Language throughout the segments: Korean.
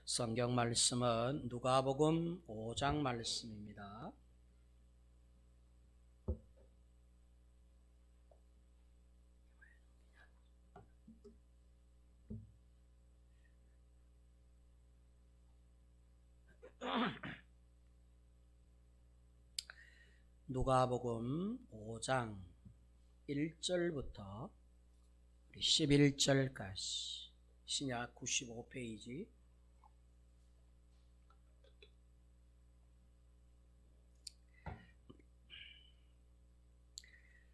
성경 말씀은 누가복음 5장 말씀입니다. 누가복음 5장 1절부터 11절까지 신약 95페이지.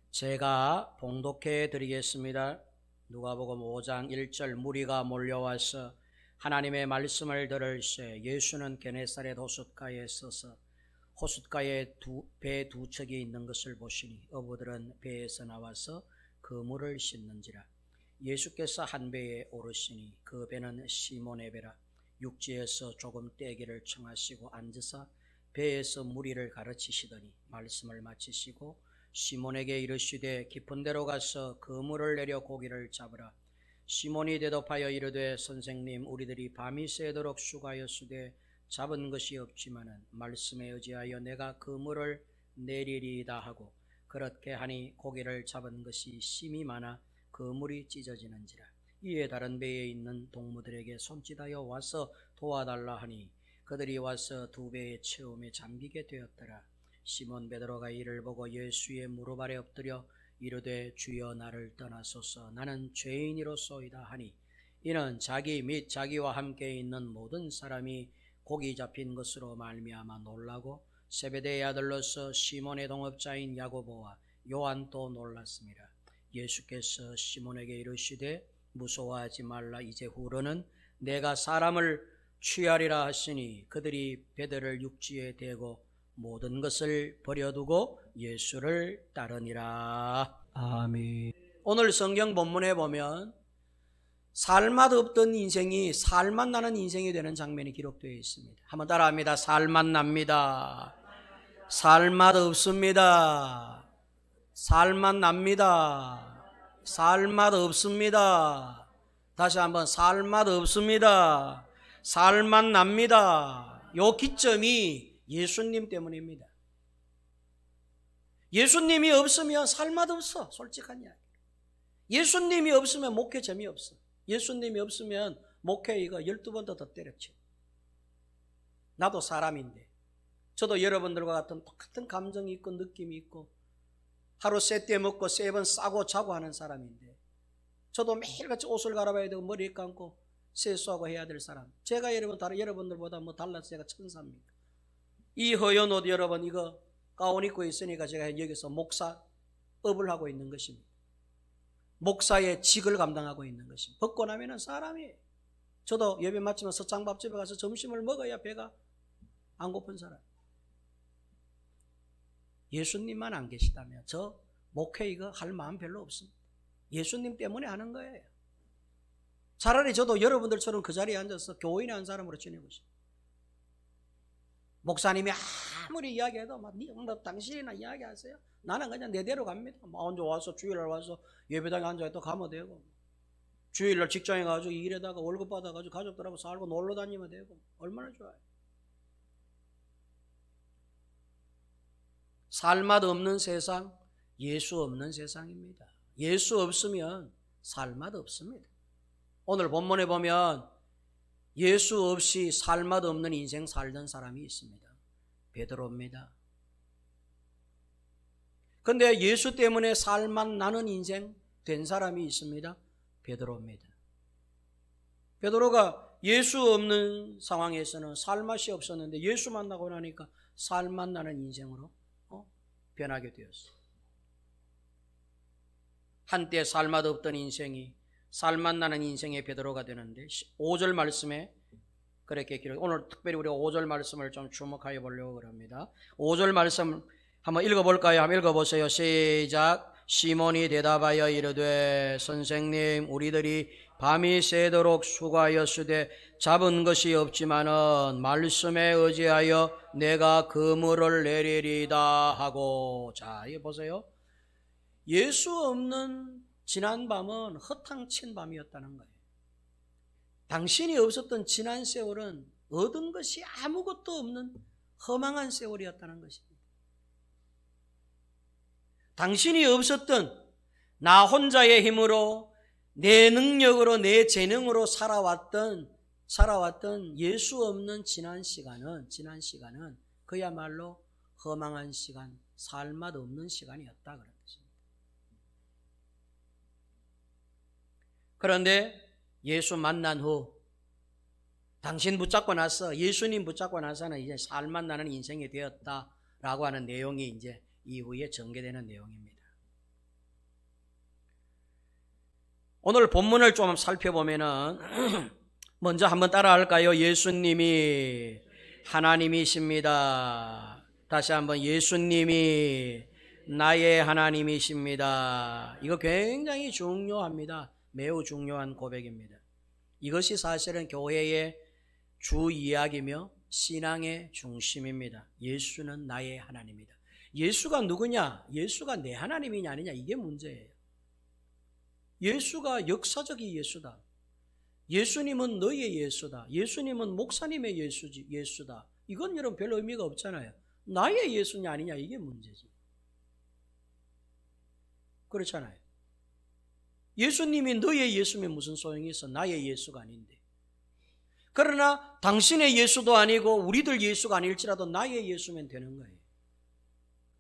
제가 봉독해 드리겠습니다. 누가복음 5장 1절. 무리가 몰려와서 하나님의 말씀을 들을새 예수는 게네사렛 호숫가에 서서 호숫가에 배 두 척이 있는 것을 보시니 어부들은 배에서 나와서 그물을 씻는지라. 예수께서 한 배에 오르시니 그 배는 시몬의 배라. 육지에서 조금 떼기를 청하시고 앉으사 배에서 무리를 가르치시더니 말씀을 마치시고 시몬에게 이르시되 깊은 데로 가서 그물을 내려 고기를 잡으라. 시몬이 대답하여 이르되 선생님, 우리들이 밤이 새도록 수고하였으되 잡은 것이 없지만은 말씀에 의지하여 내가 그물을 내리리이다 하고 그렇게 하니 고기를 잡은 것이 심이 많아 그물이 찢어지는지라. 이에 다른 배에 있는 동무들에게 손짓하여 와서 도와달라 하니 그들이 와서 두 배의 체험에 잠기게 되었더라. 시몬 베드로가 이를 보고 예수의 무릎 아래 엎드려 이르되 주여 나를 떠나소서, 나는 죄인이로소이다 하니 이는 자기 및 자기와 함께 있는 모든 사람이 고기 잡힌 것으로 말미암아 놀라고 세베대의 아들로서 시몬의 동업자인 야고보와 요한도 놀랐습니다. 예수께서 시몬에게 이르시되 무서워하지 말라. 이제 후로는 내가 사람을 취하리라 하시니 그들이 배들을 육지에 대고 모든 것을 버려두고 예수를 따르니라. 아멘. 오늘 성경 본문에 보면 살맛 없던 인생이 살맛 나는 인생이 되는 장면이 기록되어 있습니다. 한번 따라합니다. 살맛 납니다. 살맛 없습니다. 살맛 납니다. 살맛 없습니다. 다시 한번 살맛 없습니다. 살맛 납니다. 요 기점이 예수님 때문입니다. 예수님이 없으면 살맛 없어. 솔직한 이야기. 예수님이 없으면 목회 재미없어. 예수님이 없으면 목회 이거 12번 더 때렸죠. 나도 사람인데 저도 여러분들과 같은 똑같은 감정이 있고 느낌이 있고 하루 세 때 먹고 세 번 싸고 자고 하는 사람인데 저도 매일같이 옷을 갈아봐야 되고 머리 감고 세수하고 해야 될 사람. 제가 여러분들보다 뭐 달라서 제가 천사입니까? 이 허연 옷 여러분 이거 가운 입고 있으니까 제가 여기서 목사업을 하고 있는 것입니다. 목사의 직을 감당하고 있는 것입니다. 벗고 나면은 사람이에요. 저도 예배 마치면 서창밥집에 가서 점심을 먹어야 배가 안 고픈 사람. 예수님만 안 계시다면 저 목회 이거 할 마음 별로 없습니다. 예수님 때문에 하는 거예요. 차라리 저도 여러분들처럼 그 자리에 앉아서 교인의 한 사람으로 지내고 싶어요. 목사님이 아무리 이야기해도 당신이나 이야기하세요. 나는 그냥 내대로 갑니다. 언제 와서 주일날 와서 예배당에 앉아있다 가면 되고, 주일날 직장에 가서 일에다가 월급 받아가지고 가족들하고 살고 놀러 다니면 되고, 얼마나 좋아요. 살맛 없는 세상, 예수 없는 세상입니다. 예수 없으면 살맛 없습니다. 오늘 본문에 보면 예수 없이 살맛 없는 인생 살던 사람이 있습니다. 베드로입니다. 그런데 예수 때문에 살맛 나는 인생 된 사람이 있습니다. 베드로입니다. 베드로가 예수 없는 상황에서는 살맛이 없었는데 예수 만나고 나니까 살맛 나는 인생으로 변하게 되었어요. 한때 살맛 없던 인생이 살맛 나는 인생의 베드로가 되는데 5절 말씀에 그렇게 오늘 특별히 우리가 5절 말씀을 좀 주목하여 보려고 합니다. 5절 말씀 한번 읽어볼까요? 한번 읽어보세요. 시작. 시몬이 대답하여 이르되 선생님, 우리들이 밤이 새도록 수고하였으되 잡은 것이 없지만은 말씀에 의지하여 내가 그물을 내리리이다 하고. 자, 이거 보세요. 예수 없는 지난 밤은 허탕친 밤이었다는 거예요. 당신이 없었던 지난 세월은 얻은 것이 아무것도 없는 허망한 세월이었다는 것입니다. 당신이 없었던 나 혼자의 힘으로 내 능력으로 내 재능으로 살아왔던 예수 없는 지난 시간은 그야말로 허망한 시간, 살맛 없는 시간이었다 그런 것입니다. 그런데 예수 만난 후 당신 붙잡고 나서 예수님 붙잡고 나서는 이제 살맛 나는 인생이 되었다라고 하는 내용이 이제 이후에 전개되는 내용입니다. 오늘 본문을 좀 살펴보면은 먼저 한번 따라할까요? 예수님이 하나님이십니다. 다시 한번 예수님이 나의 하나님이십니다. 이거 굉장히 중요합니다. 매우 중요한 고백입니다. 이것이 사실은 교회의 주 이야기며 신앙의 중심입니다. 예수는 나의 하나님이다. 예수가 누구냐? 예수가 내 하나님이냐 아니냐 이게 문제예요. 예수가 역사적인 예수다. 예수님은 너의 예수다. 예수님은 목사님의 예수다. 이건 여러분 별 의미가 없잖아요. 나의 예수냐 아니냐 이게 문제지. 그렇잖아요. 예수님이 너의 예수면 무슨 소용이 있어? 나의 예수가 아닌데. 그러나 당신의 예수도 아니고 우리들 예수가 아닐지라도 나의 예수면 되는 거예요.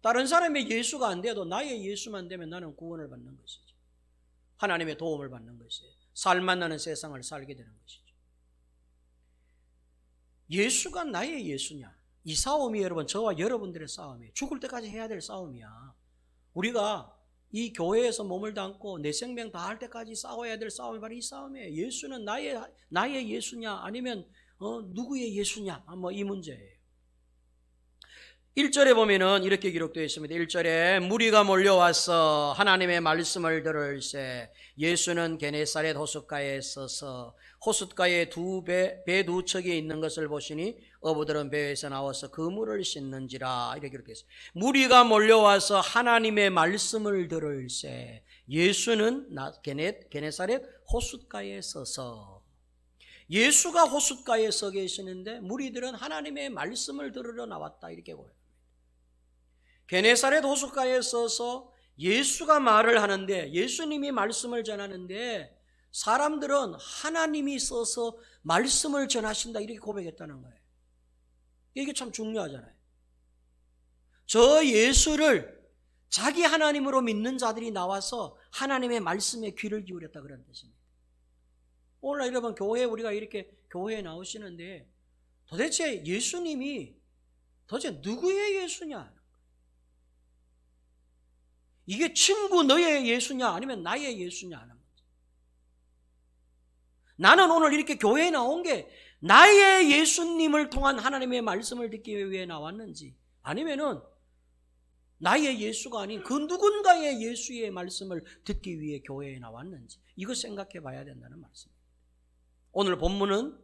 다른 사람의 예수가 안 돼도 나의 예수만 되면 나는 구원을 받는 것이죠. 하나님의 도움을 받는 것이에요. 살맛 나는 세상을 살게 되는 것이죠. 예수가 나의 예수냐? 이 싸움이 여러분 저와 여러분들의 싸움이에요. 죽을 때까지 해야 될 싸움이야. 우리가 이 교회에서 몸을 담고 내 생명 다할 때까지 싸워야 될 싸움이 바로 이 싸움이에요. 예수는 나의 예수냐 아니면 누구의 예수냐 뭐 이 문제예요. 1절에 보면은 이렇게 기록되어 있습니다. 1절에 무리가 몰려와서 하나님의 말씀을 들을새 예수는 게네사렛 호숫가에 서서 호숫가에 배 두 척이 있는 것을 보시니 어부들은 배에서 나와서 그물을 씻는지라 이렇게 기록되어 있습니다. 무리가 몰려와서 하나님의 말씀을 들을새 예수는 게네사렛 호숫가에 서서 예수가 호숫가에 서 계시는데 무리들은 하나님의 말씀을 들으러 나왔다 이렇게 보여요. 게네사렛 호숫가에 서서 예수가 말을 하는데 예수님이 말씀을 전하는데 사람들은 하나님이 써서 말씀을 전하신다 이렇게 고백했다는 거예요. 이게 참 중요하잖아요. 저 예수를 자기 하나님으로 믿는 자들이 나와서 하나님의 말씀에 귀를 기울였다 그런 뜻입니다. 오늘날 여러분 교회에 우리가 이렇게 교회에 나오시는데 도대체 예수님이 도대체 누구의 예수냐? 이게 친구 너의 예수냐 아니면 나의 예수냐 하는 거죠. 나는 오늘 이렇게 교회에 나온 게 나의 예수님을 통한 하나님의 말씀을 듣기 위해 나왔는지 아니면은 나의 예수가 아닌 그 누군가의 예수의 말씀을 듣기 위해 교회에 나왔는지 이거 생각해 봐야 된다는 말씀입니다. 오늘 본문은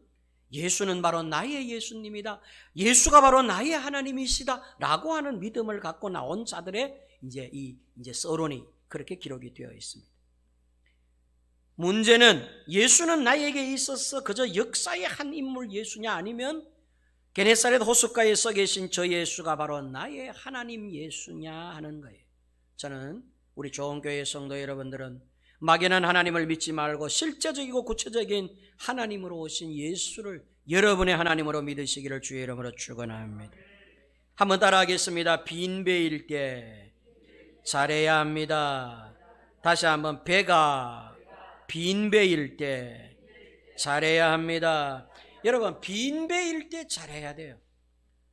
예수는 바로 나의 예수님이다. 예수가 바로 나의 하나님이시다. 라고 하는 믿음을 갖고 나온 자들의 이제 서론이 그렇게 기록이 되어 있습니다. 문제는 예수는 나에게 있어서 그저 역사의 한 인물 예수냐 아니면 게네사렛 호숫가에 서 계신 저 예수가 바로 나의 하나님 예수냐 하는 거예요. 저는 우리 좋은 교회 성도 여러분들은 막연한 하나님을 믿지 말고 실제적이고 구체적인 하나님으로 오신 예수를 여러분의 하나님으로 믿으시기를 주의 이름으로 축원합니다. 한번 따라하겠습니다. 빈배일 때 잘해야 합니다. 다시 한번 배가 빈배일 때 잘해야 합니다. 여러분 빈배일 때 잘해야 돼요.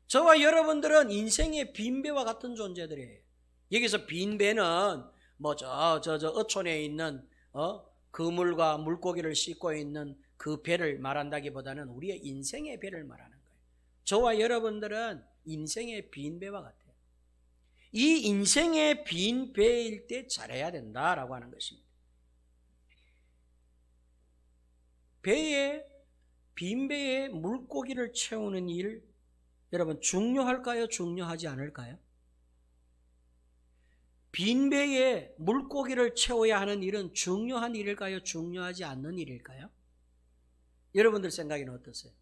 저와 여러분들은 인생의 빈배와 같은 존재들이에요. 여기서 빈배는 어촌에 있는 그물과 물고기를 싣고 있는 그 배를 말한다기보다는 우리의 인생의 배를 말하는 거예요. 저와 여러분들은 인생의 빈배와 같아요. 이 인생의 빈 배일 때 잘해야 된다라고 하는 것입니다. 빈 배에 물고기를 채우는 일, 여러분 중요할까요? 중요하지 않을까요? 빈 배에 물고기를 채워야 하는 일은 중요한 일일까요? 중요하지 않는 일일까요? 여러분들 생각에는 어떠세요?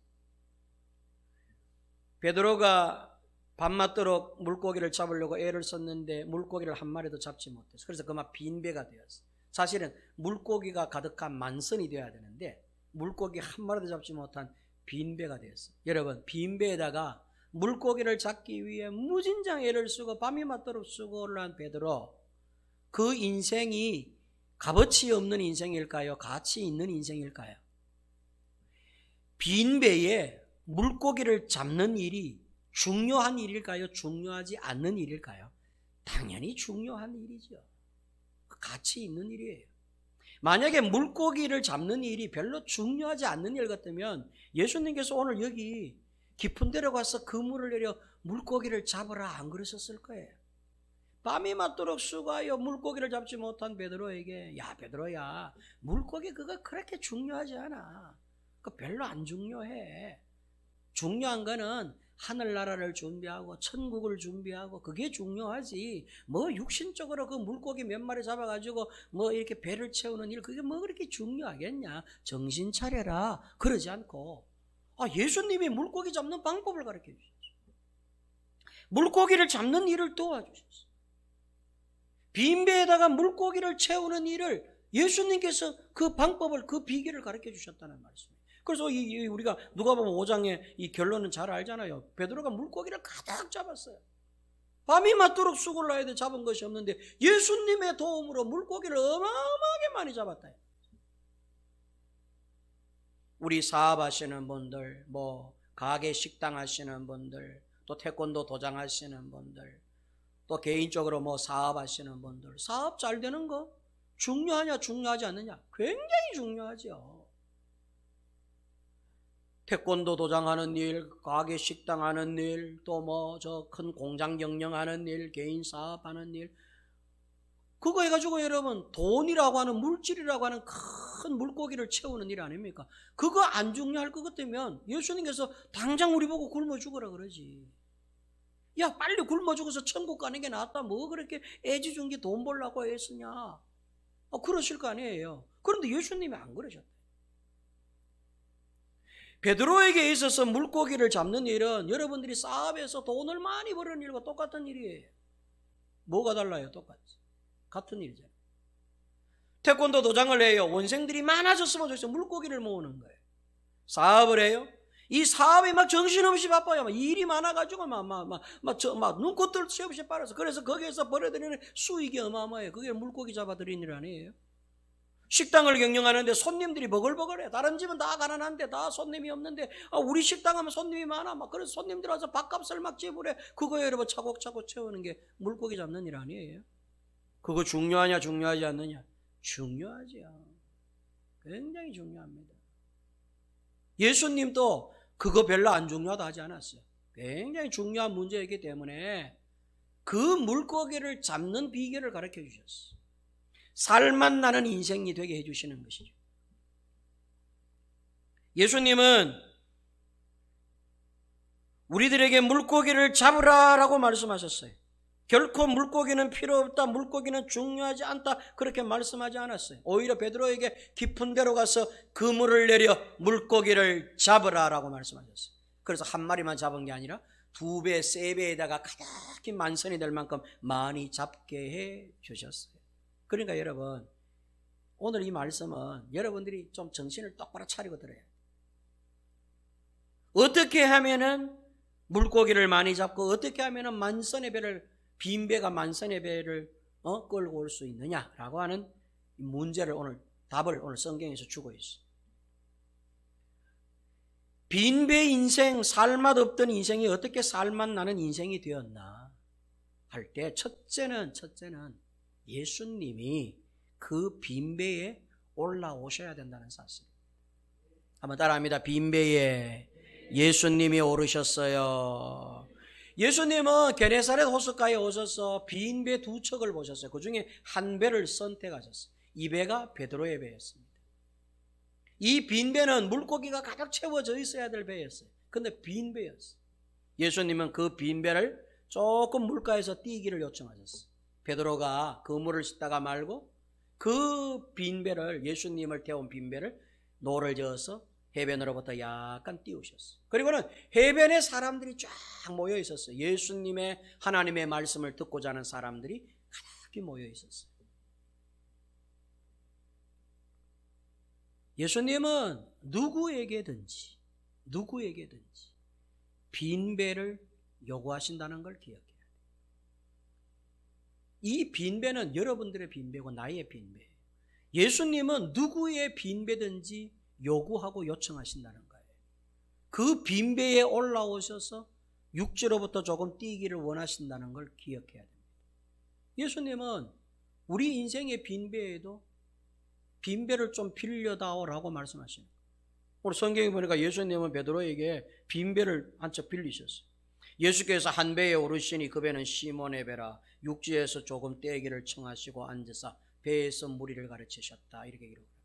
베드로가 밤맞도록 물고기를 잡으려고 애를 썼는데 물고기를 한 마리도 잡지 못했어. 그래서 그만 빈배가 되었어. 사실은 물고기가 가득한 만선이 되어야 되는데 물고기 한 마리도 잡지 못한 빈배가 되었어. 여러분, 빈배에다가 물고기를 잡기 위해 무진장 애를 쓰고 밤이 맞도록 쓰고 올라온 베드로, 그 인생이 값어치 없는 인생일까요? 가치 있는 인생일까요? 빈배에 물고기를 잡는 일이 중요한 일일까요? 중요하지 않는 일일까요? 당연히 중요한 일이죠. 가치 있는 일이에요. 만약에 물고기를 잡는 일이 별로 중요하지 않는 일 같으면 예수님께서 오늘 여기 깊은 데로 가서 그물을 내려 물고기를 잡으라 안 그러셨을 거예요. 밤이 맞도록 수고하여 물고기를 잡지 못한 베드로에게, 야 베드로야, 물고기 그거 그렇게 중요하지 않아. 그거 별로 안 중요해. 중요한 거는 하늘나라를 준비하고 천국을 준비하고 그게 중요하지. 뭐 육신적으로 그 물고기 몇 마리 잡아가지고 뭐 이렇게 배를 채우는 일, 그게 뭐 그렇게 중요하겠냐. 정신 차려라. 그러지 않고 예수님이 물고기 잡는 방법을 가르쳐 주셨어요. 물고기를 잡는 일을 도와주셨어요. 빈배에다가 물고기를 채우는 일을 예수님께서 그 방법을, 그 비결을 가르쳐 주셨다는 말씀이에요. 그래서 우리가 누가복음 5장의 이 결론은 잘 알잖아요. 베드로가 물고기를 가득 잡았어요. 밤이 맞도록 수고를 해야 돼 잡은 것이 없는데 예수님의 도움으로 물고기를 어마어마하게 많이 잡았다. 우리 사업하시는 분들, 뭐 가게 식당 하시는 분들, 또 태권도 도장 하시는 분들, 또 개인적으로 뭐 사업하시는 분들, 사업 잘 되는 거 중요하냐 중요하지 않느냐? 굉장히 중요하죠. 태권도 도장하는 일, 가게 식당 하는 일, 또 뭐 저 큰 공장 경영하는 일, 개인 사업하는 일, 그거 해가지고 여러분 돈이라고 하는, 물질이라고 하는 큰 물고기를 채우는 일 아닙니까? 그거 안 중요할 것 같으면 예수님께서 당장 우리 보고 굶어 죽어라 그러지. 야 빨리 굶어 죽어서 천국 가는 게 낫다. 뭐 그렇게 애지중지 돈 벌라고 애쓰냐. 그러실 거 아니에요. 그런데 예수님이 안 그러셨다. 베드로에게 있어서 물고기를 잡는 일은 여러분들이 사업에서 돈을 많이 버는 일과 똑같은 일이에요. 뭐가 달라요? 똑같이 같은 일이잖아요. 태권도 도장을 해요. 원생들이 많아졌으면 좋겠어요. 물고기를 모으는 거예요. 사업을 해요. 이 사업이 막 정신없이 바빠요. 막 일이 많아가지고 막 눈꽃들 새 없이 빨아서, 그래서 거기에서 벌어들이는 수익이 어마어마해요. 그게 물고기 잡아들이는 일 아니에요? 식당을 경영하는데 손님들이 버글버글해. 다른 집은 다 가난한데 다 손님이 없는데 우리 식당 하면 손님이 많아. 막 그래서 손님들 와서 밥값을 막 지불해. 그거 여러분 차곡차곡 채우는 게 물고기 잡는 일 아니에요? 그거 중요하냐 중요하지 않느냐? 중요하죠. 굉장히 중요합니다. 예수님도 그거 별로 안 중요하다 하지 않았어요. 굉장히 중요한 문제이기 때문에 그 물고기를 잡는 비결을 가르쳐 주셨어요. 살맛 나는 인생이 되게 해주시는 것이죠. 예수님은 우리들에게 물고기를 잡으라라고 말씀하셨어요. 결코 물고기는 필요 없다, 물고기는 중요하지 않다, 그렇게 말씀하지 않았어요. 오히려 베드로에게 깊은 데로 가서 그물을 내려 물고기를 잡으라라고 말씀하셨어요. 그래서 한 마리만 잡은 게 아니라 2배, 3배에다가 가득히 만선이 될 만큼 많이 잡게 해 주셨어요. 그러니까 여러분, 오늘 이 말씀은 여러분들이 좀 정신을 똑바로 차리고 들어야 돼요. 어떻게 하면은 물고기를 많이 잡고 어떻게 하면은 만선의 배를, 빈배가 만선의 배를 끌고 올 수 있느냐라고 하는 문제를 답을 오늘 성경에서 주고 있어요. 빈배 인생, 살맛 없던 인생이 어떻게 살맛 나는 인생이 되었나 할 때 첫째는 예수님이 그 빈배에 올라오셔야 된다는 사실. 한번 따라합니다. 빈배에 예수님이 오르셨어요. 예수님은 게네사렛 호숫가에 오셔서 빈배 2척을 보셨어요. 그 중에 한 배를 선택하셨어요. 이 배가 베드로의 배였습니다. 이 빈배는 물고기가 가득 채워져 있어야 될 배였어요. 근데 빈배였어요. 예수님은 그 빈배를 조금 물가에서 띄기를 요청하셨어요. 베드로가 그물을 씻다가 말고 그 빈배를, 예수님을 태운 빈배를 노를 저어서 해변으로부터 약간 띄우셨어요. 그리고는 해변에 사람들이 쫙 모여 있었어요. 예수님의 하나님의 말씀을 듣고자 하는 사람들이 가득히 모여 있었어요. 예수님은 누구에게든지 빈배를 요구하신다는 걸 기억해야 돼요. 이 빈배는 여러분들의 빈배고 나의 빈배예요. 예수님은 누구의 빈배든지 요구하고 요청하신다는 거예요. 그 빈배에 올라오셔서 육지로부터 조금 뛰기를 원하신다는 걸 기억해야 됩니다. 예수님은 우리 인생의 빈배에도 빈배를 좀 빌려다오라고 말씀하시는 거예요. 오늘 성경에 보니까 예수님은 베드로에게 빈배를 한 척 빌리셨어요. 예수께서 한 배에 오르시니 그 배는 시몬의 배라 육지에서 조금 떼기를 청하시고 앉으사 배에서 무리를 가르치셨다. 이렇게 기록합니다.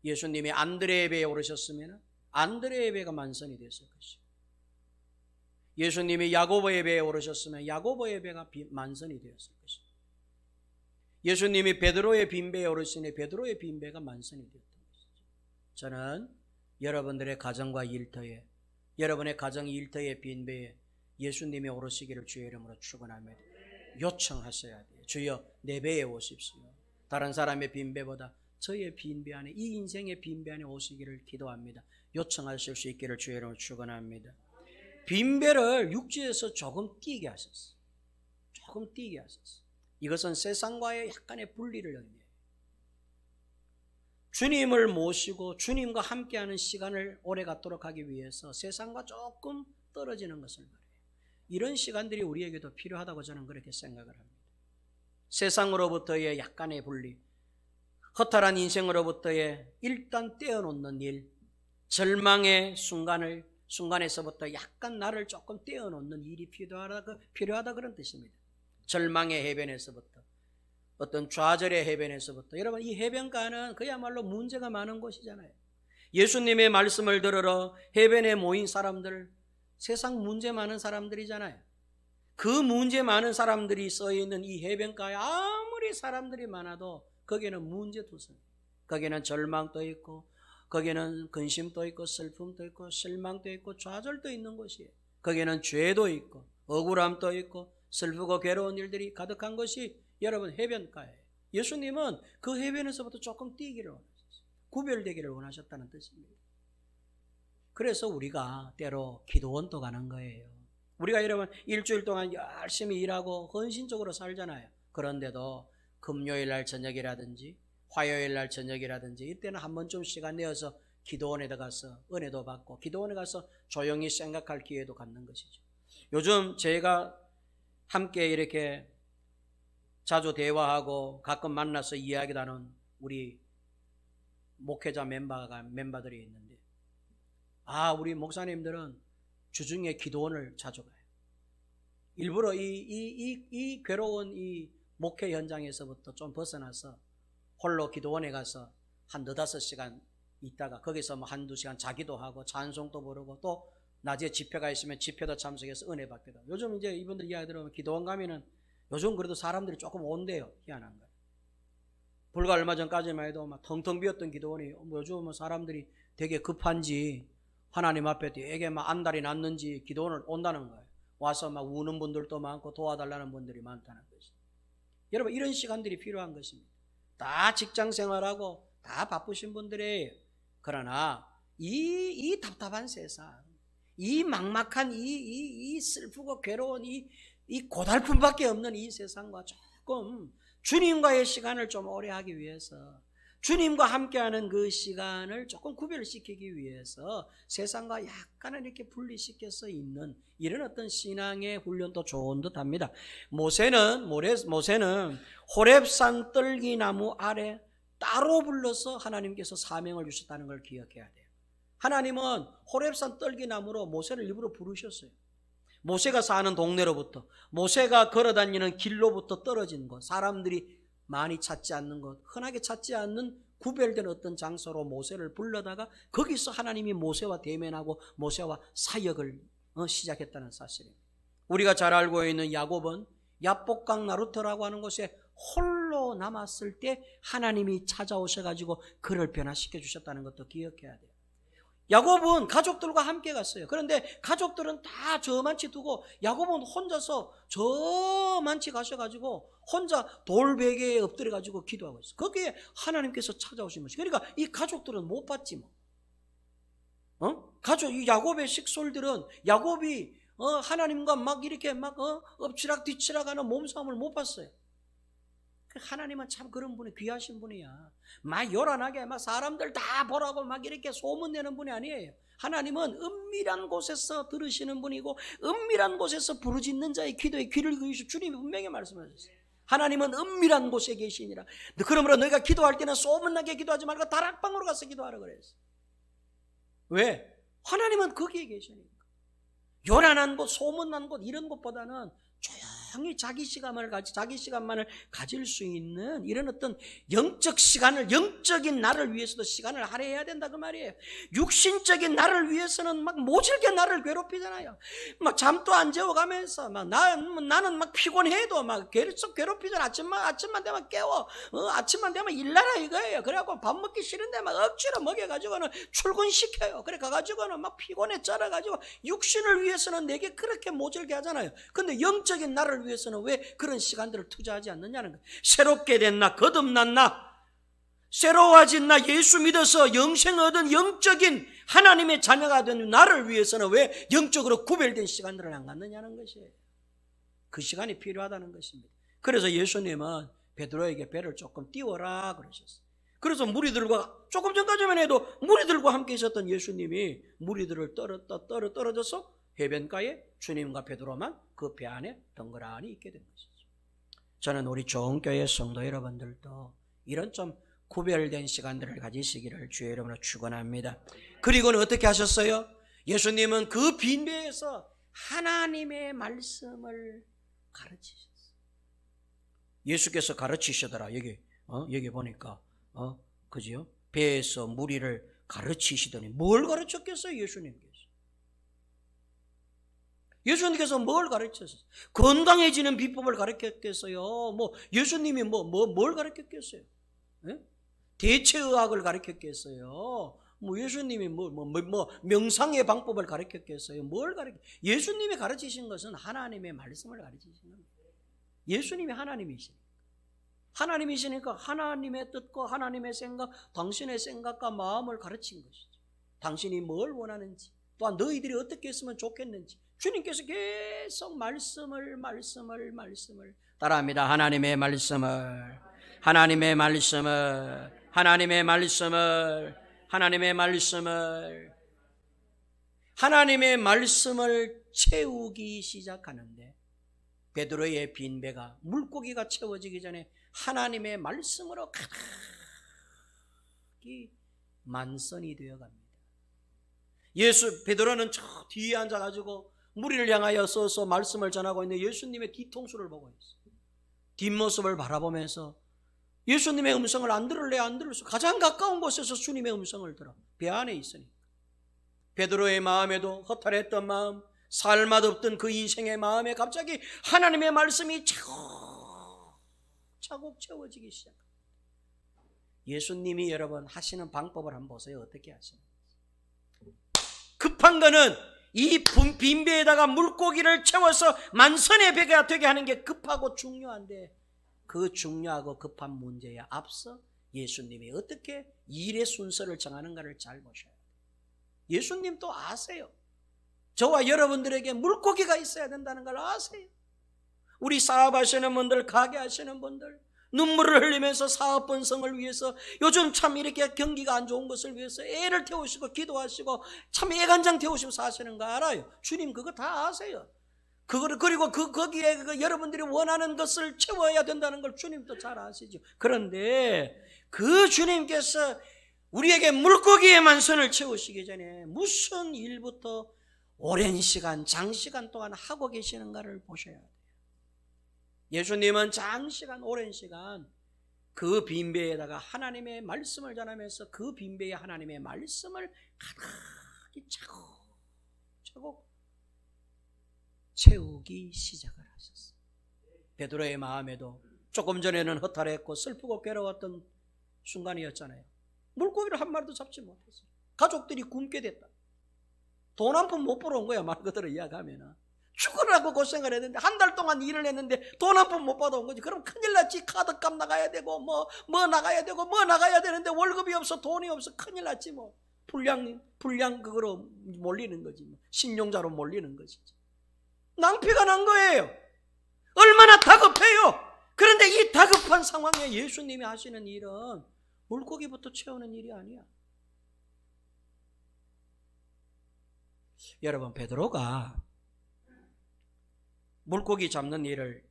예수님이 안드레의 배에 오르셨으면 안드레의 배가 만선이 됐을 것이고, 예수님이 야고보의 배에 오르셨으면 야고보의 배가 만선이 되었을 것이고, 예수님이 베드로의 빈배에 오르시니 베드로의 빈배가 만선이 되었던 것이죠. 저는 여러분들의 가정과 일터에, 여러분의 가정 일터의 빈배에 예수님이 오르시기를 주의 이름으로 축원합니다. 요청하셔야 돼요. 주여 내 배에 오십시오. 다른 사람의 빈배보다 저의 빈배 안에, 이 인생의 빈배 안에 오시기를 기도합니다. 요청하실 수 있기를 주의 이름으로 축원합니다. 빈배를 육지에서 조금 뛰게 하셨어요. 조금 뛰게 하셨어요. 이것은 세상과의 약간의 분리를 의미해요. 주님을 모시고 주님과 함께하는 시간을 오래 갖도록 하기 위해서 세상과 조금 떨어지는 것을 말해요. 이런 시간들이 우리에게도 필요하다고 저는 그렇게 생각을 합니다. 세상으로부터의 약간의 분리, 허탈한 인생으로부터의 일단 떼어놓는 일, 절망의 순간에서부터 약간 나를 조금 떼어놓는 일이 필요하다 그런 뜻입니다. 절망의 해변에서부터, 어떤 좌절의 해변에서부터. 여러분, 이 해변가는 그야말로 문제가 많은 곳이잖아요. 예수님의 말씀을 들으러 해변에 모인 사람들, 세상 문제 많은 사람들이잖아요. 그 문제 많은 사람들이 써있는 이 해변가에 아무리 사람들이 많아도 거기에는 문제투성, 거기에는 절망도 있고, 거기에는 근심도 있고, 슬픔도 있고, 실망도 있고, 좌절도 있는 곳이에요. 거기에는 죄도 있고, 억울함도 있고, 슬프고 괴로운 일들이 가득한 것이 여러분 해변가예요. 예수님은 그 해변에서부터 조금 뛰기를 원하셨어요. 구별되기를 원하셨다는 뜻입니다. 그래서 우리가 때로 기도원도 가는 거예요. 우리가 여러분 일주일 동안 열심히 일하고 헌신적으로 살잖아요. 그런데도 금요일 날 저녁이라든지 화요일 날 저녁이라든지 이때는 한 번쯤 시간 내어서 기도원에 들어가서 은혜도 받고 기도원에 가서 조용히 생각할 기회도 갖는 것이죠. 요즘 제가 함께 이렇게 자주 대화하고 가끔 만나서 이야기도 하는 우리 목회자 멤버들이 있는데, 우리 목사님들은 주중에 기도원을 자주 가요. 일부러 이 괴로운 이 목회 현장에서부터 좀 벗어나서 홀로 기도원에 가서 한 4-5시간 있다가 거기서 뭐 한두 시간 자기도 하고 찬송도 부르고 또 낮에 집회가 있으면 집회도 참석해서 은혜 받기도 하고. 요즘 이제 이분들 이야기 들으면 기도원 가면은 요즘 그래도 사람들이 조금 온대요. 희한한 거예요. 불과 얼마 전까지만 해도 막 텅텅 비었던 기도원이 요즘은 사람들이 되게 급한지 하나님 앞에 되게 막 안달이 났는지 기도원을 온다는 거예요. 와서 막 우는 분들도 많고 도와달라는 분들이 많다는 것이죠. 여러분, 이런 시간들이 필요한 것입니다. 다 직장 생활하고 다 바쁘신 분들이에요. 그러나 이 답답한 세상, 이 막막한 이 슬프고 괴로운 이 고달픔밖에 없는 이 세상과 조금 주님과의 시간을 좀 오래 하기 위해서, 주님과 함께하는 그 시간을 조금 구별시키기 위해서 세상과 약간은 이렇게 분리시켜서 있는 이런 어떤 신앙의 훈련도 좋은 듯합니다. 모세는 호렙산 떨기나무 아래 따로 불러서 하나님께서 사명을 주셨다는 걸 기억해야 돼요. 하나님은 호렙산 떨기나무로 모세를 일부러 부르셨어요. 모세가 사는 동네로부터, 모세가 걸어다니는 길로부터 떨어진 곳, 사람들이 많이 찾지 않는 것, 흔하게 찾지 않는 구별된 어떤 장소로 모세를 불러다가 거기서 하나님이 모세와 대면하고 모세와 사역을 시작했다는 사실입니다. 우리가 잘 알고 있는 야곱은 야복강 나루터라고 하는 곳에 홀로 홀로 남았을 때 하나님이 찾아오셔가지고 그를 변화시켜 주셨다는 것도 기억해야 돼요. 야곱은 가족들과 함께 갔어요. 그런데 가족들은 다 저만치 두고 야곱은 혼자서 저만치 가셔가지고 혼자 돌베개에 엎드려가지고 기도하고 있어요. 거기에 하나님께서 찾아오신 것이. 그러니까 이 가족들은 못 봤지 뭐. 이 야곱의 식솔들은 야곱이 하나님과 막 이렇게 막 엎치락 뒤치락 하는 몸싸움을 못 봤어요. 하나님은 참 그런 분이 귀하신 분이야. 막 요란하게 막 사람들 다 보라고 막 이렇게 소문내는 분이 아니에요. 하나님은 은밀한 곳에서 들으시는 분이고 은밀한 곳에서 부르짖는 자의 기도에 귀를 기울이시고 주님이 분명히 말씀하셨어요. 하나님은 은밀한 곳에 계시니라. 그러므로 너희가 기도할 때는 소문나게 기도하지 말고 다락방으로 가서 기도하라 그랬어요. 왜? 하나님은 거기에 계시니까. 요란한 곳, 소문난 곳 이런 곳보다는 조용히 자기 시간만을 가질 수 있는 이런 어떤 영적 시간을, 영적인 나를 위해서도 시간을 할애해야 된다 그 말이에요. 육신적인 나를 위해서는 막 모질게 나를 괴롭히잖아요. 막 잠도 안 재워가면서 막 나는 막 피곤해도 막 계속 괴롭히잖아. 아침만 되면 깨워. 아침만 되면 일나라 이거예요. 그래갖고 밥 먹기 싫은데 막 억지로 먹여가지고는 출근시켜요. 그래 가가지고는 막 피곤해 쩔어가지고 육신을 위해서는 내게 그렇게 모질게 하잖아요. 근데 영적인 나를 위해서는 왜 그런 시간들을 투자하지 않느냐는 거예요. 새롭게 된 나, 거듭난 나, 새로워진 나, 예수 믿어서 영생 얻은 영적인 하나님의 자녀가 된 나를 위해서는 왜 영적으로 구별된 시간들을 안 갖느냐는 것이에요. 그 시간이 필요하다는 것입니다. 그래서 예수님은 베드로에게 배를 조금 띄워라 그러셨어요. 그래서 무리들과 조금 전까지만 해도 무리들과 함께 있었던 예수님이 무리들을 떨어져서 해변가에 주님과 베드로만 그 배 안에 덩그러니 있게 된 것이죠. 저는 우리 좋은교회 성도 여러분들도 이런 좀 구별된 시간들을 가지시기를 주의 이름으로 축원합니다. 그리고는 어떻게 하셨어요? 예수님은 그 빈배에서 하나님의 말씀을 가르치셨어요. 예수께서 가르치시더라. 여기 보니까 그죠? 배에서 무리를 가르치시더니 뭘 가르쳤겠어요? 예수님께서 뭘 가르쳤어요? 건강해지는 비법을 가르쳤겠어요? 예수님이 뭘 가르쳤겠어요? 네? 대체의학을 가르쳤겠어요? 예수님이 명상의 방법을 가르쳤겠어요? 예수님이 가르치신 것은 하나님의 말씀을 가르치신 겁니다. 예수님이 하나님이시니까 하나님의 뜻과 하나님의 생각, 당신의 생각과 마음을 가르친 것이죠. 당신이 뭘 원하는지, 또한 너희들이 어떻게 했으면 좋겠는지 주님께서 계속 말씀을 따라합니다. 하나님의 말씀을 채우기 시작하는데 베드로의 빈배가 물고기가 채워지기 전에 하나님의 말씀으로 가득히 만선이 되어갑니다. 베드로는 저 뒤에 앉아가지고 무리를 향하여 서서 말씀을 전하고 있는 예수님의 뒤통수를 보고 있어요. 뒷모습을 바라보면서 예수님의 음성을 안 들을래 안 들을 수, 가장 가까운 곳에서 주님의 음성을 들어 배 안에 있으니까. 베드로의 마음에도 허탈했던 마음, 살맛없던 그 인생의 마음에 갑자기 하나님의 말씀이 차곡차곡 채워지기 시작합니다. 예수님이 여러분 하시는 방법을 한번 보세요. 어떻게 하시는지. 급한 거는 이 빈배에다가 물고기를 채워서 만선의 배가 되게 하는 게 급하고 중요한데, 그 중요하고 급한 문제에 앞서 예수님이 어떻게 일의 순서를 정하는가를 잘 보셔야 돼요. 예수님도 아세요. 저와 여러분들에게 물고기가 있어야 된다는 걸 아세요. 우리 사업하시는 분들, 가게 하시는 분들, 눈물을 흘리면서 사업 번성을 위해서, 요즘 참 이렇게 경기가 안 좋은 것을 위해서 애를 태우시고 기도하시고 참 애간장 태우시고 사시는 거 알아요. 주님 그거 다 아세요. 그리고 거기에 여러분들이 원하는 것을 채워야 된다는 걸 주님도 잘 아시죠. 그런데 그 주님께서 우리에게 물고기의 만선을 채우시기 전에 무슨 일부터 오랜 시간, 장시간 동안 하고 계시는가를 보셔야 돼요. 예수님은 장시간, 오랜 시간 그 빈배에다가 하나님의 말씀을 전하면서 그 빈배에 하나님의 말씀을 가득히 차곡차곡 채우기 시작을 하셨어요. 베드로의 마음에도 조금 전에는 허탈했고 슬프고 괴로웠던 순간이었잖아요. 물고기를 한 마리도 잡지 못했어요. 가족들이 굶게 됐다. 돈 한 푼 못 벌어온 거야. 말 그대로 이야기하면. 죽으라고 고생을 했는데, 한 달 동안 일을 했는데 돈 한 푼 못 받아온 거지. 그럼 큰일 났지. 카드값 나가야 되고 뭐 나가야 되고 뭐 나가야 되는데 월급이 없어, 돈이 없어. 큰일 났지 뭐. 불량 그거로 몰리는 거지. 신용자로 몰리는 거지. 낭비가 난 거예요. 얼마나 다급해요. 그런데 이 다급한 상황에 예수님이 하시는 일은 물고기부터 채우는 일이 아니야. 여러분, 베드로가 물고기 잡는 일을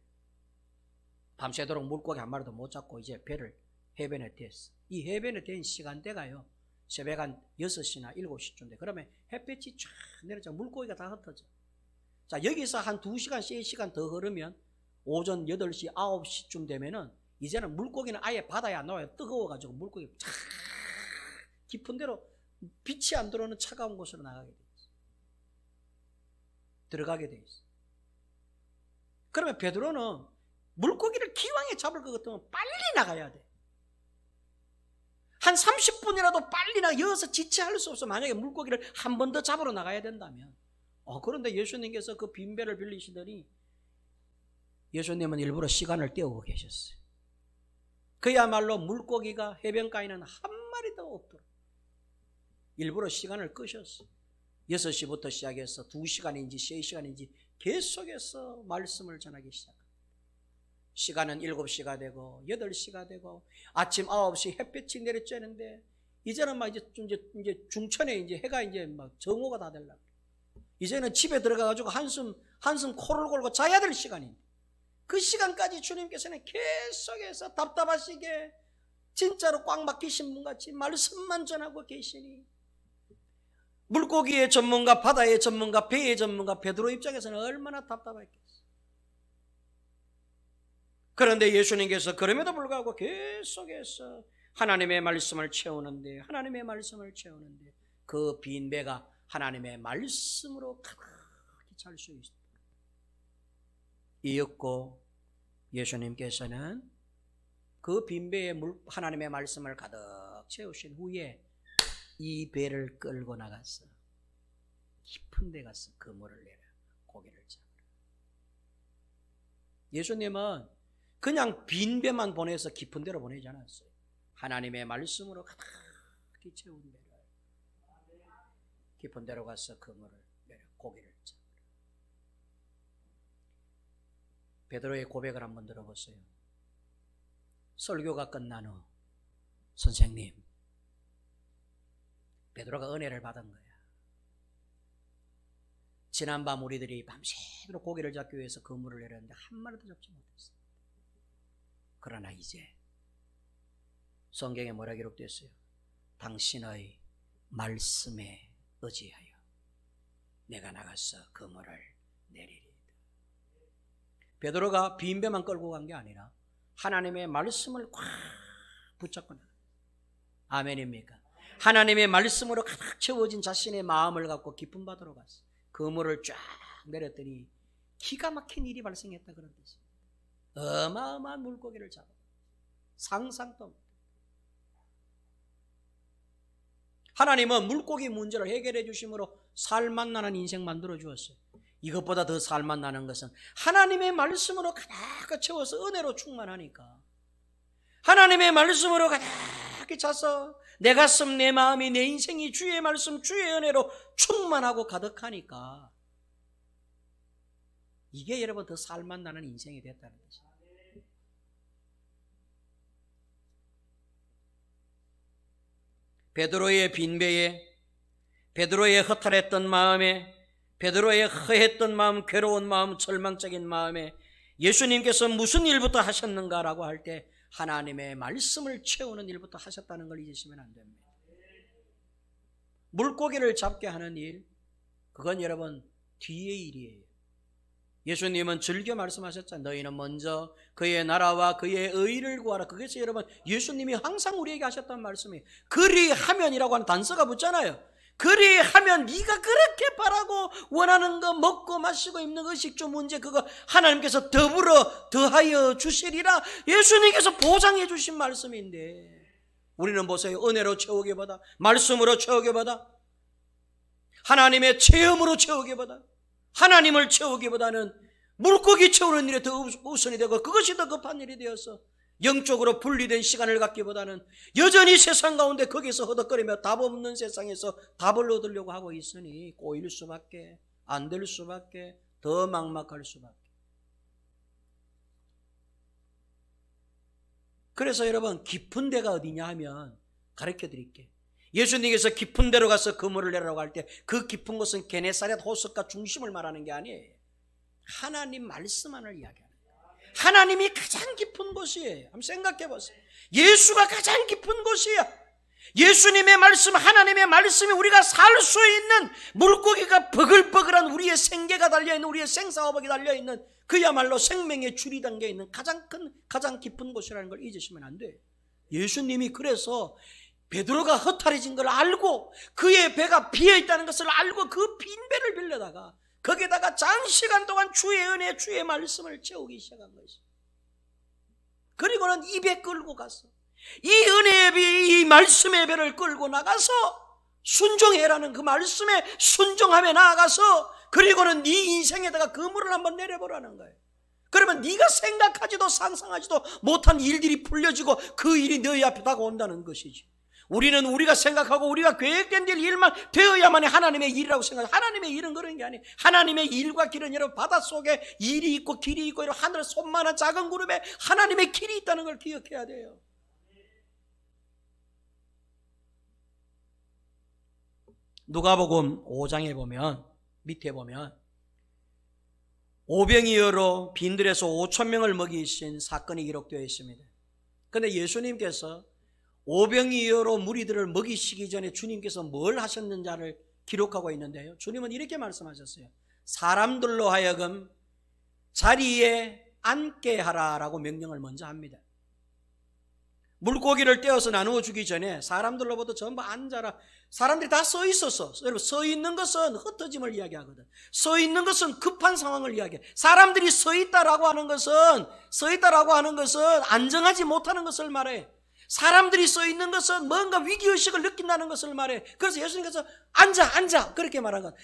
밤새도록 물고기 한 마리도 못 잡고 이제 배를 해변에 댔어. 이 해변에 댄 시간대가요, 새벽 한 6시나 7시쯤인데, 그러면 햇볕이 쫙 내려져 물고기가 다 흩어져. 자, 여기서 한 2시간, 3시간 더 흐르면 오전 8시, 9시쯤 되면은 이제는 물고기는 아예 바다에 안 나와요. 뜨거워가지고 물고기 쫙 깊은 데로 빛이 안 들어오는 차가운 곳으로 나가게 돼 있어. 들어가게 돼 있어. 그러면 베드로는 물고기를 기왕에 잡을 것 같으면 빨리 나가야 돼. 한 30분이라도 빨리 여기서 지체할 수 없어. 만약에 물고기를 한 번 더 잡으러 나가야 된다면. 그런데 예수님께서 그 빈배를 빌리시더니 예수님은 일부러 시간을 때우고 계셨어요. 그야말로 물고기가 해변가에는 한 마리도 없도록 일부러 시간을 끄셨어요. 6시부터 시작해서 2시간인지 3시간인지 계속해서 말씀을 전하기 시작합니다. 시간은 7시가 되고 8시가 되고 아침 9시 햇볕이 내려쬐는데 이제는 막 이제 중천에 이제 해가 이제 막 정오가 다 되려고. 이제는 집에 들어가가지고 한숨 코를 골고 자야 될 시간입니다. 그 시간까지 주님께서는 계속해서 답답하시게 진짜로 꽉 막히신 분같이 말씀만 전하고 계시니, 물고기의 전문가, 바다의 전문가, 배의 전문가 베드로 입장에서는 얼마나 답답했겠어요. 그런데 예수님께서 그럼에도 불구하고 계속해서 하나님의 말씀을 채우는데 그 빈 배가 하나님의 말씀으로 가득히 찰 수 있습니다. 이윽고 예수님께서는 그 빈 배에 하나님의 말씀을 가득 채우신 후에 이 배를 끌고 나가서 깊은 데 가서 그물을 내려 고기를 잡으라. 예수님은 그냥 빈 배만 보내서 깊은 데로 보내지 않았어요. 하나님의 말씀으로 가득히 채운 배를 깊은 데로 가서 그물을 내려 고기를 잡으라. 베드로의 고백을 한번 들어보세요. 설교가 끝난 후, 선생님, 베드로가 은혜를 받은 거야. 지난밤 우리들이 밤새도록 고기를 잡기 위해서 그물을 내렸는데 한 마리도 잡지 못했어. 그러나 이제 성경에 뭐라 기록됐어요? 당신의 말씀에 의지하여 내가 나가서 그물을 내리리이다. 베드로가 빈 배만 끌고 간 게 아니라 하나님의 말씀을 꽉 붙잡고 나가. 아멘입니까? 하나님의 말씀으로 가득 채워진 자신의 마음을 갖고 깊은 바다로 갔어. 그물을 쫙 내렸더니 기가 막힌 일이 발생했다 그런 뜻입니다. 어마어마한 물고기를 잡아. 상상도 못해. 하나님은 물고기 문제를 해결해 주심으로 살맛 나는 인생 만들어 주었어요. 이것보다 더 살맛 나는 것은 하나님의 말씀으로 가득 채워서 은혜로 충만하니까, 하나님의 말씀으로 가득히 차서 내 가슴, 내 마음이, 내 인생이 주의 말씀, 주의 은혜로 충만하고 가득하니까 이게 여러분 더 살맛 나는 인생이 됐다는 것입니다. 베드로의 빈배에, 베드로의 허탈했던 마음에, 베드로의 허했던 마음, 괴로운 마음, 절망적인 마음에 예수님께서 무슨 일부터 하셨는가라고 할 때 하나님의 말씀을 채우는 일부터 하셨다는 걸 잊으시면 안 됩니다. 물고기를 잡게 하는 일, 그건 여러분 뒤의 일이에요. 예수님은 즐겨 말씀하셨잖아요. 너희는 먼저 그의 나라와 그의 의를 구하라. 그것이 여러분 예수님이 항상 우리에게 하셨던 말씀이에요. 그리하면이라고 하는 단서가 붙잖아요. 그리하면 네가 그렇게 바라고 원하는 거 먹고 마시고 입는 거 식주 문제 그거 하나님께서 더불어 더하여 주시리라 예수님께서 보장해 주신 말씀인데 우리는 보세요. 은혜로 채우기보다 말씀으로 채우기보다 하나님의 체험으로 채우기보다 하나님을 채우기보다는 물고기 채우는 일에 더 우선이 되고 그것이 더 급한 일이 되어서 영적으로 분리된 시간을 갖기보다는 여전히 세상 가운데 거기서 허덕거리며 답 없는 세상에서 답을 얻으려고 하고 있으니 꼬일 수밖에 안 될 수밖에 더 막막할 수밖에. 그래서 여러분 깊은 데가 어디냐 하면 가르쳐 드릴게요. 예수님께서 깊은 데로 가서 그물을 내라고 할 때 그 깊은 곳은 게네사렛 호숫가 중심을 말하는 게 아니에요. 하나님 말씀만을 이야기하는 거예요. 하나님이 가장 깊은 곳이에요. 한번 생각해 보세요. 예수가 가장 깊은 곳이야. 예수님의 말씀, 하나님의 말씀이 우리가 살 수 있는 물고기가 버글버글한 우리의 생계가 달려있는 우리의 생사호복이 달려있는 그야말로 생명의 줄이 담겨있는 가장 깊은 곳이라는 걸 잊으시면 안 돼요. 예수님이 그래서 베드로가 허탈해진 걸 알고 그의 배가 비어있다는 것을 알고 그 빈 배를 빌려다가 거기에다가 장시간 동안 주의 은혜, 주의 말씀을 채우기 시작한 것이죠. 그리고는 이 배 끌고 가서 이 은혜의 배, 이 말씀의 배를 끌고 나가서 순종해라는 그 말씀에 순종함에 나아가서 그리고는 네 인생에다가 그물을 한번 내려보라는 거예요. 그러면 네가 생각하지도 상상하지도 못한 일들이 풀려지고 그 일이 너희 앞에 다가온다는 것이지. 우리는 우리가 생각하고 우리가 계획된 일만 되어야만이 하나님의 일이라고 생각해요. 하나님의 일은 그런 게 아니에요. 하나님의 일과 길은 여러분 바닷속에 일이 있고 길이 있고 이런 하늘 손만한 작은 구름에 하나님의 길이 있다는 걸 기억해야 돼요. 누가복음 5장에 보면 밑에 보면 오병이어로 빈들에서 5,000명을 먹이신 사건이 기록되어 있습니다. 그런데 예수님께서 오병이어로 무리들을 먹이시기 전에 주님께서 뭘 하셨는지를 기록하고 있는데요. 주님은 이렇게 말씀하셨어요. 사람들로 하여금 자리에 앉게 하라라고 명령을 먼저 합니다. 물고기를 떼어서 나누어 주기 전에 사람들로부터 전부 앉아라. 사람들이 다 서 있었어. 여러분, 서 있는 것은 흩어짐을 이야기하거든. 서 있는 것은 급한 상황을 이야기해. 사람들이 서 있다라고 하는 것은 안정하지 못하는 것을 말해. 사람들이 서 있는 것은 뭔가 위기의식을 느낀다는 것을 말해. 그래서 예수님께서 앉아 그렇게 말한 것.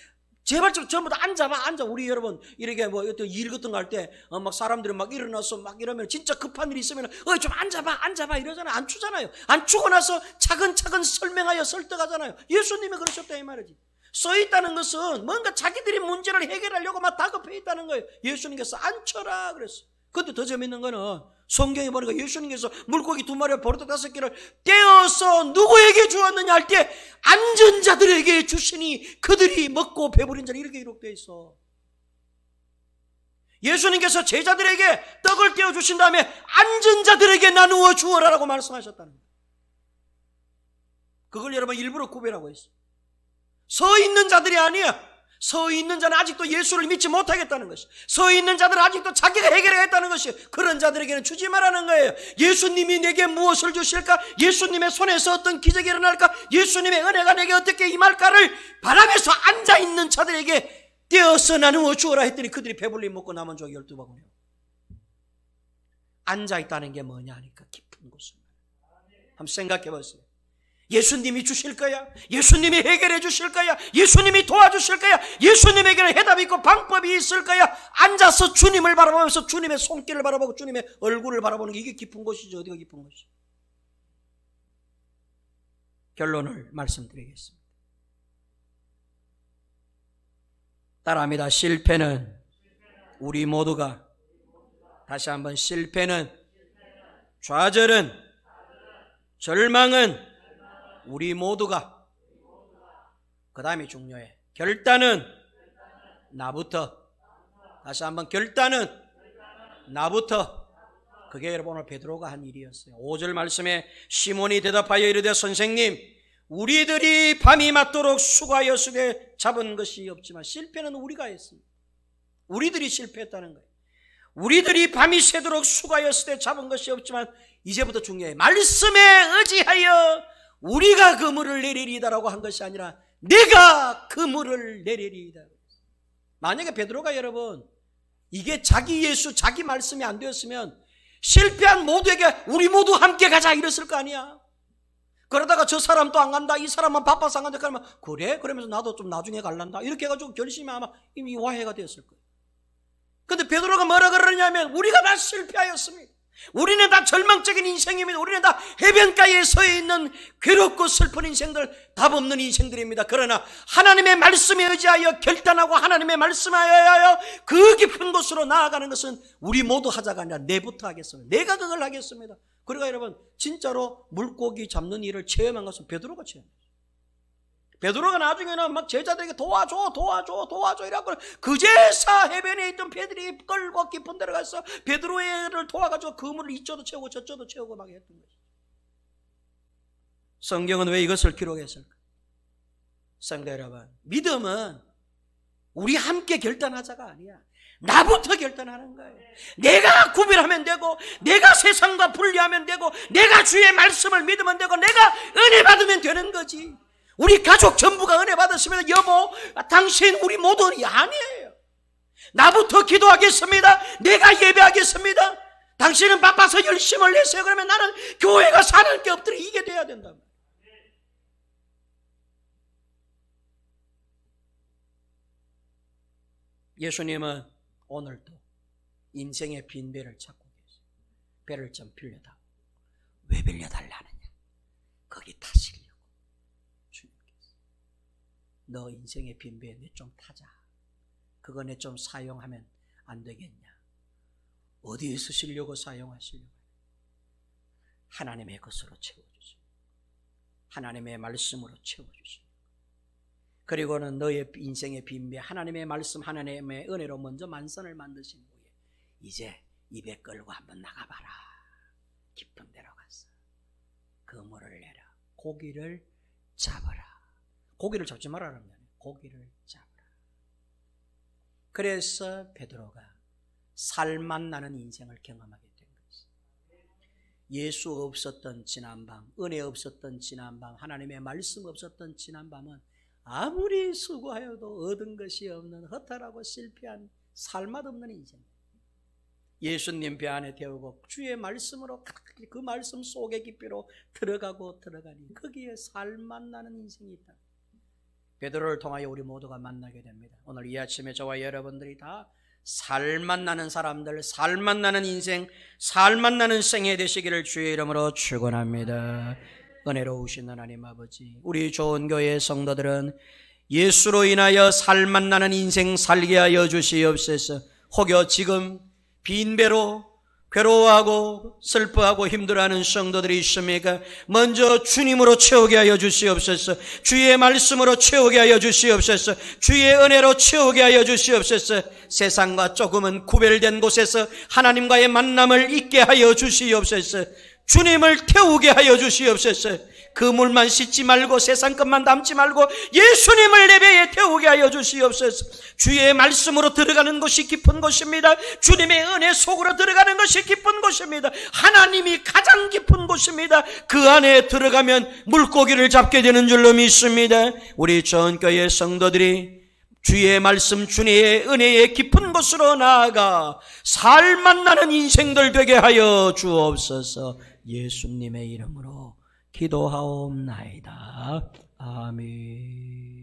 제발 좀 전부 다 앉아. 우리 여러분 이렇게 뭐 어떤 일 같은 거 할 때 막 사람들이 막 일어나서 막 이러면 진짜 급한 일이 있으면 좀 앉아봐 이러잖아요. 안 추잖아요. 안 추고 나서 차근차근 설명하여 설득하잖아요. 예수님이 그러셨다 이 말이지. 서 있다는 것은 뭔가 자기들이 문제를 해결하려고 막 다급해 있다는 거예요. 예수님께서 앉혀라 그랬어. 근데 더 재밌는 거는 성경에 보니까 예수님께서 물고기 2마리와 버릇 5개를 떼어서 누구에게 주었느냐 할 때 앉은 자들에게 주시니 그들이 먹고 배부린 자는 이렇게 기록되어 있어. 예수님께서 제자들에게 떡을 떼어 주신 다음에 앉은 자들에게 나누어 주어라라고 말씀하셨다는 거예요. 그걸 여러분 일부러 구별하고 있어. 서 있는 자들이 아니야. 서 있는 자는 아직도 예수를 믿지 못하겠다는 것이, 서 있는 자들은 아직도 자기가 해결하겠다는 것이, 그런 자들에게는 주지 말라는 거예요. 예수님이 내게 무엇을 주실까? 예수님의 손에서 어떤 기적이 일어날까? 예수님의 은혜가 내게 어떻게 임할까를 바라면서 앉아있는 자들에게 떼어서 나누어 주어라 했더니 그들이 배불리 먹고 남은 족이 12바구니요. 앉아있다는 게 뭐냐 하니까 깊은 곳을. 한번 생각해 보세요. 예수님이 주실 거야? 예수님이 해결해 주실 거야? 예수님이 도와주실 거야? 예수님에게는 해답이 있고 방법이 있을 거야? 앉아서 주님을 바라보면서 주님의 손길을 바라보고 주님의 얼굴을 바라보는 게 이게 깊은 곳이죠. 어디가 깊은 곳이죠? 결론을 말씀드리겠습니다. 따라합니다. 실패는 우리 모두가, 다시 한번, 실패는, 좌절은, 절망은 우리 모두가, 그 다음이 중요해. 결단은 나부터. 다시 한번, 결단은 나부터. 그게 여러분 오늘 베드로가 한 일이었어요. 5절 말씀에 시몬이 대답하여 이르되 선생님, 우리들이 밤이 맞도록 수고하였으되 잡은 것이 없지만. 실패는 우리가 했습니다. 우리들이 실패했다는 거예요. 우리들이 밤이 새도록 수고하였으되 잡은 것이 없지만, 이제부터 중요해. 말씀에 의지하여 우리가 그물을 내리리다라고 한 것이 아니라 내가 그물을 내리리이다. 만약에 베드로가 여러분 이게 자기 예수, 자기 말씀이 안 되었으면 실패한 모두에게 우리 모두 함께 가자 이랬을 거 아니야. 그러다가 저 사람 또 안 간다, 이 사람만 바빠서 안 간다 그러면 그래? 그러면서 나도 좀 나중에 갈란다 이렇게 해가지고 결심이 아마 이미 와해가 되었을 거예요. 근데 베드로가 뭐라 그러냐면 우리가 다 실패하였습니다. 우리는 다 절망적인 인생입니다. 우리는 다 해변가에 서 있는 괴롭고 슬픈 인생들, 답 없는 인생들입니다. 그러나 하나님의 말씀에 의지하여 결단하고 하나님의 말씀에 의하여 그 깊은 곳으로 나아가는 것은 우리 모두 하자가 아니라 내부터 하겠습니다. 내가 그걸 하겠습니다. 그러니까 여러분 진짜로 물고기 잡는 일을 체험한 것은 베드로가 체험했어요. 베드로가 나중에는 막 제자들에게 도와줘 이라고 그제사 해변에 있던 배들이 끌고 깊은 데로 가서 베드로를 도와가지고 그물을 이쪽도 채우고 저쪽도 채우고 막 했던 거죠. 성경은 왜 이것을 기록했을까? 성도 여러분, 믿음은 우리 함께 결단하자가 아니야. 나부터 결단하는 거예요. 내가 구별하면 되고, 내가 세상과 분리하면 되고, 내가 주의 말씀을 믿으면 되고, 내가 은혜 받으면 되는 거지. 우리 가족 전부가 은혜 받았으면 여보, 당신 우리 모두 아니에요. 나부터 기도하겠습니다. 내가 예배하겠습니다. 당신은 바빠서 열심을 했어요. 그러면 나는 교회가 사는 게 없더라. 이게 돼야 된다. 예수님은 오늘도 인생의 빈 배를 찾고 계세요. 배를 좀 빌려다. 왜 빌려달라느냐? 거기 타시려고. 주님께서 너 인생의 빈 배에 내 좀 타자. 그거 내 좀 사용하면 안 되겠냐? 어디에 쓰시려고 사용하시려고? 하나님의 것으로 채워주세요. 하나님의 말씀으로 채워주세요. 그리고는 너의 인생의 빈배, 하나님의 말씀, 하나님의 은혜로 먼저 만선을 만드신 후에 이제 입에 끌고 한번 나가봐라. 깊은 데로 가서 그물을 내라. 고기를 잡아라. 고기를 잡지 말아라. 고기를 잡아라. 그래서 베드로가 살맛 나는 인생을 경험하게 된 것입니다. 예수 없었던 지난밤, 은혜 없었던 지난밤, 하나님의 말씀 없었던 지난밤은 아무리 수고하여도 얻은 것이 없는 허탈하고 실패한 살맛 없는 인생. 예수님 배 안에 태우고 주의 말씀으로 그 말씀 속의 깊이로 들어가고 들어가니 거기에 살맛 나는 인생이 있다. 베드로를 통하여 우리 모두가 만나게 됩니다. 오늘 이 아침에 저와 여러분들이 다 살맛 나는 사람들, 살맛 나는 인생, 살맛 나는 생애 되시기를 주의 이름으로 축원합니다. 은혜로우신 하나님 아버지, 우리 좋은 교회 성도들은 예수로 인하여 살맛 나는 인생 살게 하여 주시옵소서. 혹여 지금 빈배로 괴로워하고 슬퍼하고 힘들어하는 성도들이 있습니까? 먼저 주님으로 채우게 하여 주시옵소서. 주의 말씀으로 채우게 하여 주시옵소서. 주의 은혜로 채우게 하여 주시옵소서. 세상과 조금은 구별된 곳에서 하나님과의 만남을 있게 하여 주시옵소서. 주님을 태우게 하여 주시옵소서. 그물만 씻지 말고 세상 것만 담지 말고 예수님을 내 배에 태우게 하여 주시옵소서. 주의 말씀으로 들어가는 것이 깊은 곳입니다. 주님의 은혜 속으로 들어가는 것이 깊은 곳입니다. 하나님이 가장 깊은 곳입니다. 그 안에 들어가면 물고기를 잡게 되는 줄로 믿습니다. 우리 전교회 성도들이 주의 말씀, 주님의 은혜의 깊은 곳으로 나아가 살맛 나는 인생들 되게 하여 주옵소서. 예수님의 이름으로 기도하옵나이다. 아멘.